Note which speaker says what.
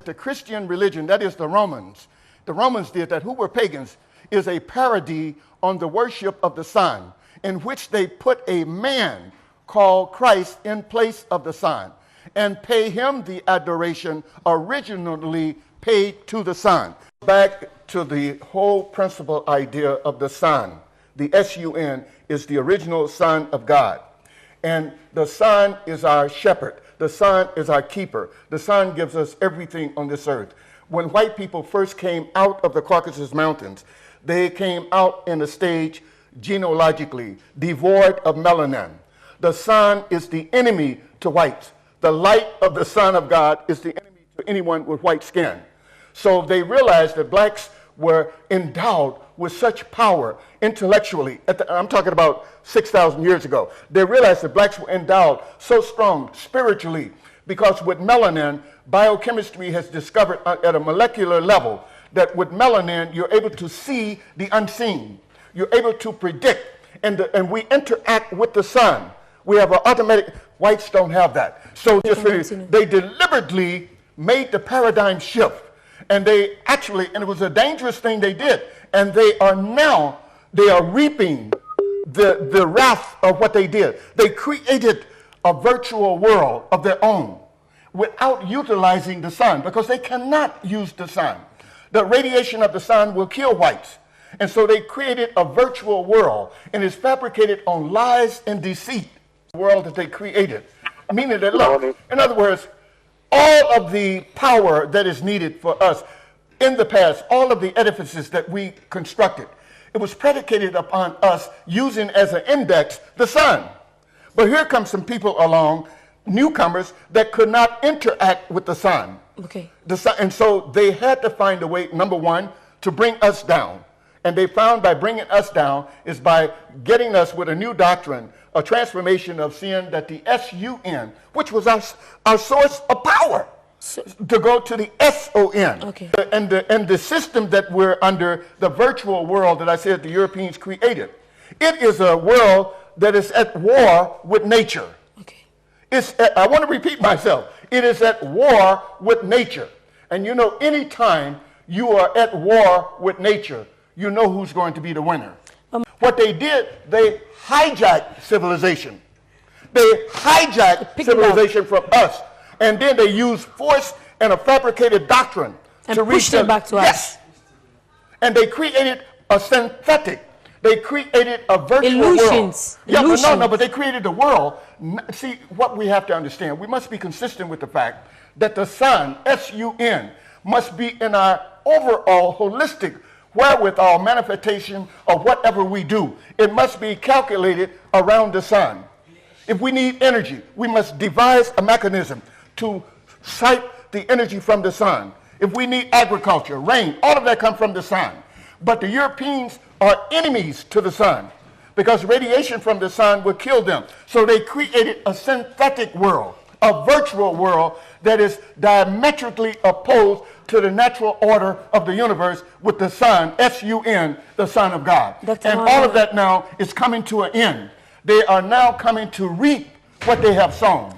Speaker 1: The Christian religion, that is the Romans did that, who were pagans, is a parody on the worship of the sun, in which they put a man called Christ in place of the sun and pay him the adoration originally paid to the sun. Back to the whole principal idea of the Son. The S-U-N is the original Son of God. And the Son is our shepherd. The Son is our keeper. The Son gives us everything on this earth. When white people first came out of the Caucasus Mountains, they came out in a stage genealogically devoid of melanin. The sun is the enemy to whites. The light of the Son of God is the enemy to anyone with white skin. So they realized that blacks were endowed with such power intellectually. I'm talking about 6,000 years ago. They realized that blacks were endowed so strong spiritually because with melanin, biochemistry has discovered at a molecular level that with melanin, you're able to see the unseen. You're able to predict, and we interact with the sun. We have an automatic, whites don't have that. So they deliberately made the paradigm shift. And they actually, and it was a dangerous thing they did, and they are reaping the wrath of what they did. They created a virtual world of their own without utilizing the sun, because they cannot use the sun. The radiation of the sun will kill whites. And so they created a virtual world, and it's fabricated on lies and deceit, the world that they created. Meaning that, look, in other words, all of the power that is needed for us in the past, all of the edifices that we constructed, it was predicated upon us using as an index the sun. But here comes some people along, newcomers, that could not interact with the sun.
Speaker 2: Okay.
Speaker 1: And so they had to find a way, number one, to bring us down. And they found by bringing us down is by getting us with a new doctrine, a transformation of seeing that the S-U-N, which was our source of power, to go to the S-O-N.
Speaker 2: Okay.
Speaker 1: And the system that we're under, the virtual world that I said the Europeans created, it is a world that is at war with nature.
Speaker 2: Okay.
Speaker 1: I want to repeat myself. It is at war with nature. And you know, anytime you are at war with nature, you know who's going to be the winner. What they did, they hijacked civilization. They hijacked civilization from us. And then they used force and a fabricated doctrine
Speaker 2: to reach them back to us.
Speaker 1: And they created a synthetic. They created a virtual
Speaker 2: illusions.
Speaker 1: world. Yeah, but they created a world. See, what we have to understand, we must be consistent with the fact that the sun, S-U-N, must be in our overall holistic wherewithal manifestation of whatever we do. It must be calculated around the sun. If we need energy, we must devise a mechanism to cite the energy from the sun. If we need agriculture, rain, all of that comes from the sun. But the Europeans are enemies to the sun because radiation from the sun would kill them. So they created a synthetic world, a virtual world that is diametrically opposed to the natural order of the universe with the sun, S-U-N, the Son of God. And all of that now is coming to an end. They are now coming to reap what they have sown.